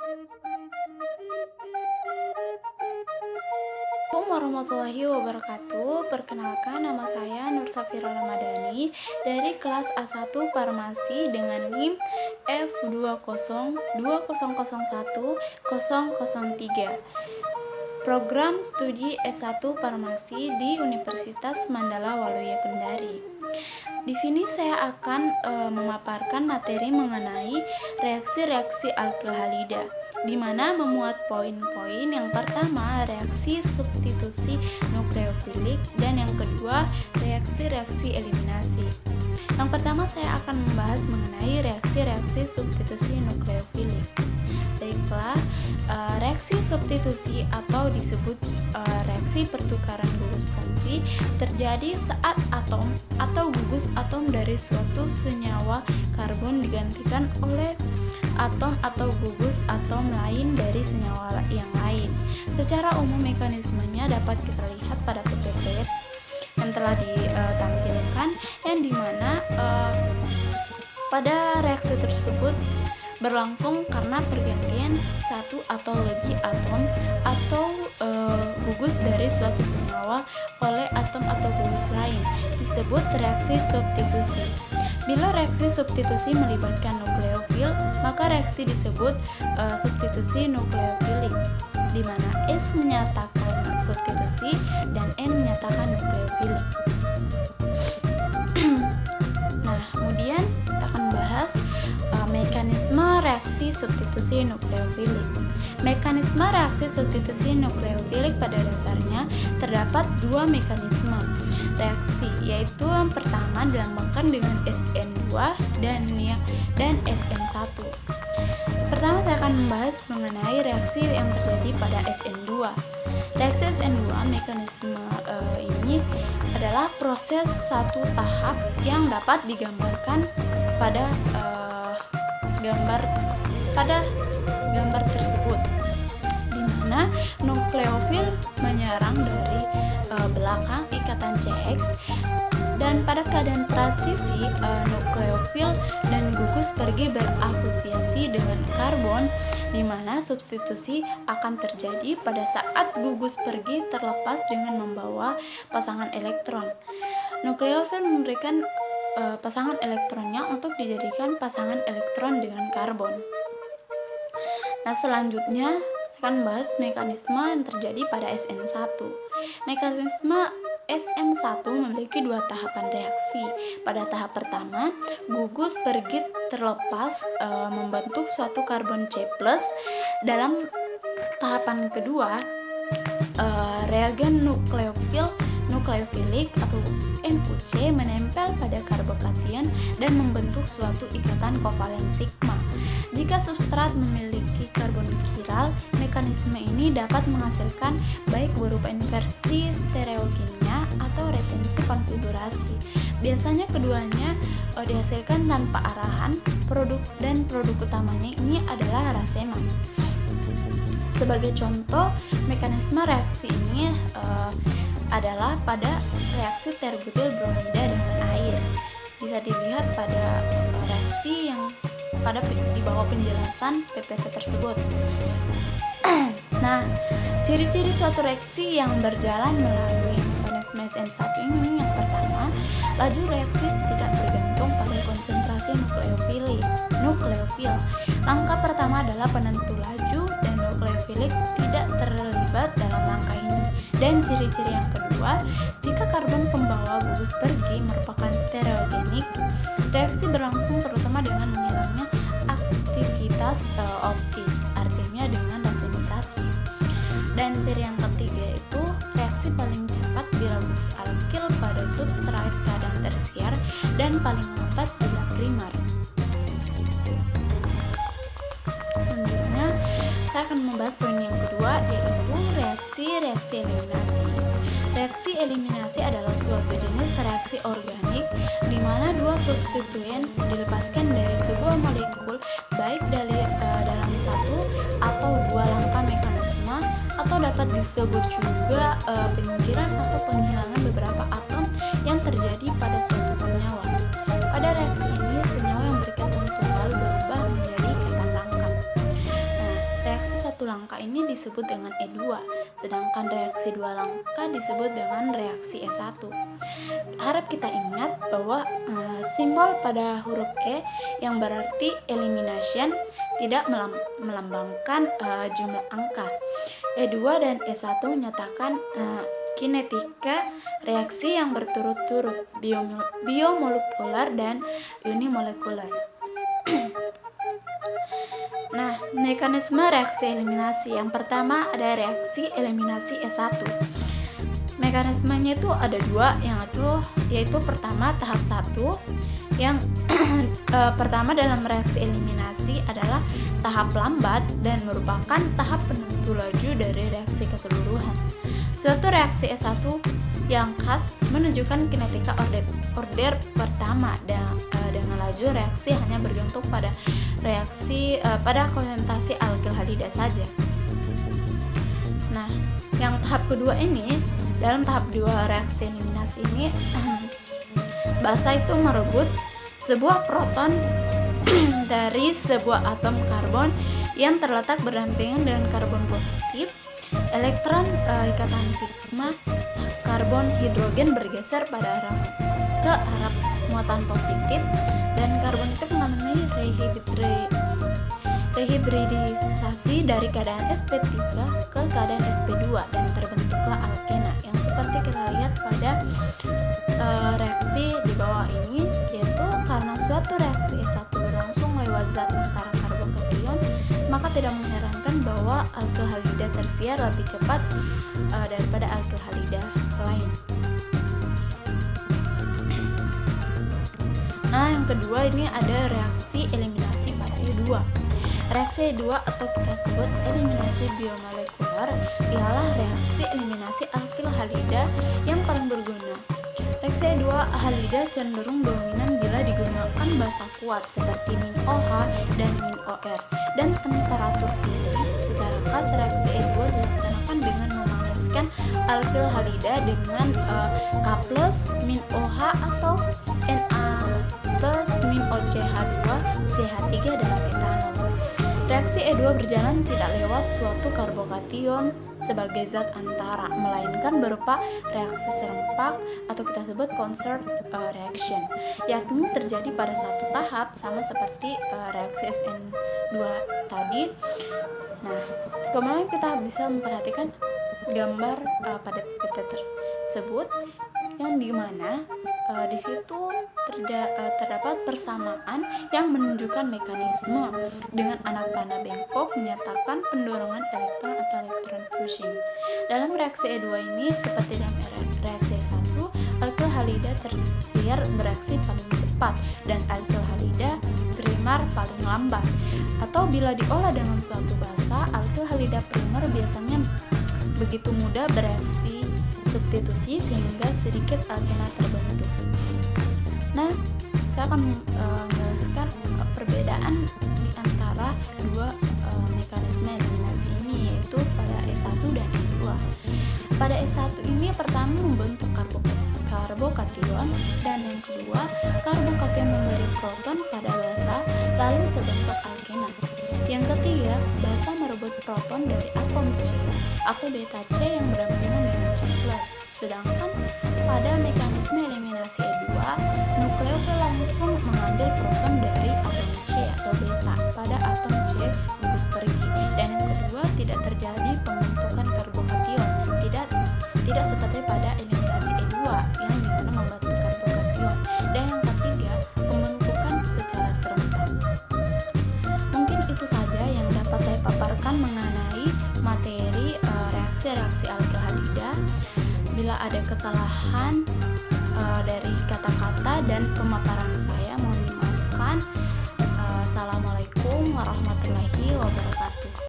Assalamualaikum warahmatullahi wabarakatuh. Perkenalkan, nama saya Nur Safira Ramadhani dari kelas A1 Farmasi dengan NIM F2020010003. Program studi S1 Farmasi di Universitas Mandala Waluya Kendari. Di sini saya akan memaparkan materi mengenai reaksi-reaksi alkil halida, di mana memuat poin-poin. Yang pertama, reaksi substitusi nukleofilik, dan yang kedua, reaksi-reaksi eliminasi. Yang pertama, saya akan membahas mengenai reaksi-reaksi substitusi nukleofilik. Baiklah, reaksi substitusi atau disebut reaksi pertukaran gugus fungsi terjadi saat atom atau gugus atom dari suatu senyawa karbon digantikan oleh atom atau gugus atom lain dari senyawa yang lain. Secara umum mekanismenya dapat kita lihat pada PPT yang telah ditampilkan, yang dimana pada reaksi tersebut berlangsung karena pergantian satu atau lebih atom atau gugus dari suatu senyawa oleh atom atau gugus lain, disebut reaksi substitusi. Bila reaksi substitusi melibatkan nukleofil, maka reaksi disebut substitusi nukleofilik, di mana S menyatakan substitusi dan N menyatakan nukleofilik. Nah, kemudian kita akan bahas mekanisme reaksi substitusi nukleofilik. Mekanisme reaksi substitusi nukleofilik pada dasarnya terdapat dua mekanisme reaksi, yaitu yang pertama dilambangkan dengan SN2 dan SN1. Pertama saya akan membahas mengenai reaksi yang terjadi pada SN2. Reaksi SN2 mekanisme ini adalah proses satu tahap yang dapat digambarkan pada gambar tersebut, di mana nukleofil menyerang dari belakang ikatan CX, dan pada keadaan transisi nukleofil dan gugus pergi berasosiasi dengan karbon, di mana substitusi akan terjadi pada saat gugus pergi terlepas dengan membawa pasangan elektron. Nukleofil memberikan pasangan elektronnya untuk dijadikan pasangan elektron dengan karbon. Nah, selanjutnya saya akan bahas mekanisme yang terjadi pada SN1. Mekanisme SN1 memiliki dua tahapan reaksi. Pada tahap pertama, gugus pergi terlepas membentuk suatu karbon C+. Dalam tahapan kedua, reagen nukleofilik atau NuC menempel pada karbokation dan membentuk suatu ikatan kovalen sigma. Jika substrat memiliki karbon kiral, mekanisme ini dapat menghasilkan baik berupa inversi stereokimia atau retensi konfigurasi. Biasanya keduanya dihasilkan tanpa arahan. Produk utamanya ini adalah racema. Sebagai contoh, mekanisme reaksi ini adalah pada reaksi terbutil bromida dengan air. Bisa dilihat pada reaksi yang di bawah penjelasan PPT tersebut. Nah, ciri-ciri suatu reaksi yang berjalan melalui mekanisme SN1 ini, yang pertama, laju reaksi tidak bergantung pada konsentrasi nukleofil. Langkah pertama adalah penentu laju, dan nukleofilik tidak terlibat dalam langkah ini. Dan ciri-ciri yang kedua, jika karbon pembawa gugus pergi merupakan stereogenik, reaksi berlangsung terutama dengan menghilangnya aktivitas optis, artinya dengan racemisasi. Dan ciri yang ketiga itu reaksi paling cepat bila gugus alkil pada substrat keadaan tersier dan paling lambat bila primer. Selanjutnya saya akan membahas poin yang kedua, yaitu reaksi eliminasi. Reaksi eliminasi adalah suatu jenis reaksi organik di mana dua substituen dilepaskan dari sebuah molekul baik dalam satu atau dua langkah mekanisme, atau dapat disebut juga penyingkiran atau penghilangan beberapa atom yang terjadi pada suatu senyawa. Pada reaksi ini, senyawa yang berikatan tunggal berubah menjadi ikatan rangkap. Nah, reaksi satu langkah ini disebut dengan E2, sedangkan reaksi dua langkah disebut dengan reaksi E1. Harap kita ingat bahwa simbol pada huruf E yang berarti elimination tidak melambangkan jumlah angka. E2 dan E1 menyatakan kinetika reaksi yang berturut-turut, biomolekular dan unimolekular. Nah, mekanisme reaksi eliminasi. Yang pertama ada reaksi eliminasi E1. Mekanismenya itu ada dua, yaitu pertama tahap 1 yang pertama dalam reaksi eliminasi adalah tahap lambat dan merupakan tahap penentu laju dari reaksi keseluruhan. Suatu reaksi E1 yang khas menunjukkan kinetika order pertama dengan laju reaksi hanya bergantung pada pada konsentrasi alkil halida saja. Nah, yang tahap kedua ini, dalam tahap 2 reaksi eliminasi ini basa itu merebut sebuah proton dari sebuah atom karbon yang terletak berdampingan dengan karbon positif. Elektron ikatan sigma karbon hidrogen bergeser ke arah muatan positif dan karbon itu mengalami rehibridisasi dari keadaan sp3 ke keadaan sp2 dan terbentuklah alkena yang seperti kita lihat pada reaksi di bawah ini, yaitu karena suatu reaksi E1 berlangsung lewat zat antara karbokation, maka tidak mengherankan bahwa alkil halida tersier lebih cepat daripada alkil halida lain. Nah, yang kedua ini ada reaksi eliminasi pada E2. Reaksi E2 atau kita sebut eliminasi biomolekular ialah reaksi eliminasi alkil halida yang paling berguna. Reaksi E2 halida cenderung dominan bila digunakan basa kuat seperti min OH dan min OR dan temperatur tinggi. Secara khas reaksi E2 dilaksanakan dengan memanaskan alkil halida dengan K+ min OH atau Na+ min OCH2 CH3 dalam etanol. Reaksi E2 berjalan tidak lewat suatu karbokation sebagai zat antara, melainkan berupa reaksi serempak atau kita sebut conserved reaction, yakni terjadi pada satu tahap sama seperti reaksi SN2 tadi. Nah, kemudian kita bisa memperhatikan gambar pada PPT tersebut yang dimana di situ terdapat persamaan yang menunjukkan mekanisme dengan anak panah bengkok menyatakan pendorongan elektron atau elektron fusion. Dalam reaksi E2 ini seperti dalam reaksi E1, alkil halida tersier bereaksi paling cepat dan alkil halida primer paling lambat. Atau bila diolah dengan suatu basa, alkil halida primer biasanya begitu mudah bereaksi substitusi sehingga sedikit alkena terbentuk. Nah, saya akan menjelaskan perbedaan di antara dua mekanisme eliminasi ini, yaitu pada E1 dan E2. Pada E1 ini pertama membentuk karbokation dan yang kedua karbokation memberi proton pada basa lalu terbentuk alkena. Yang ketiga, basa merebut proton dari atom C atau beta C yang berdampingan dengan C+. Sedangkan pada mekanisme eliminasi E2, nukleofil langsung mengambil proton dari atom C atau beta pada atom C gugus pergi. Dan yang kedua, tidak terjadi pembentukan karbokation, tidak seperti pada eliminasi E2 yang dimana membentuk karbokation. Dan yang ketiga, pembentukan secara serentak. Mungkin itu saja yang dapat saya paparkan mengenai materi reaksi alkil halida. Bila ada kesalahan dari kata-kata dan pemaparan saya, mohon dimaafkan. Assalamualaikum warahmatullahi wabarakatuh.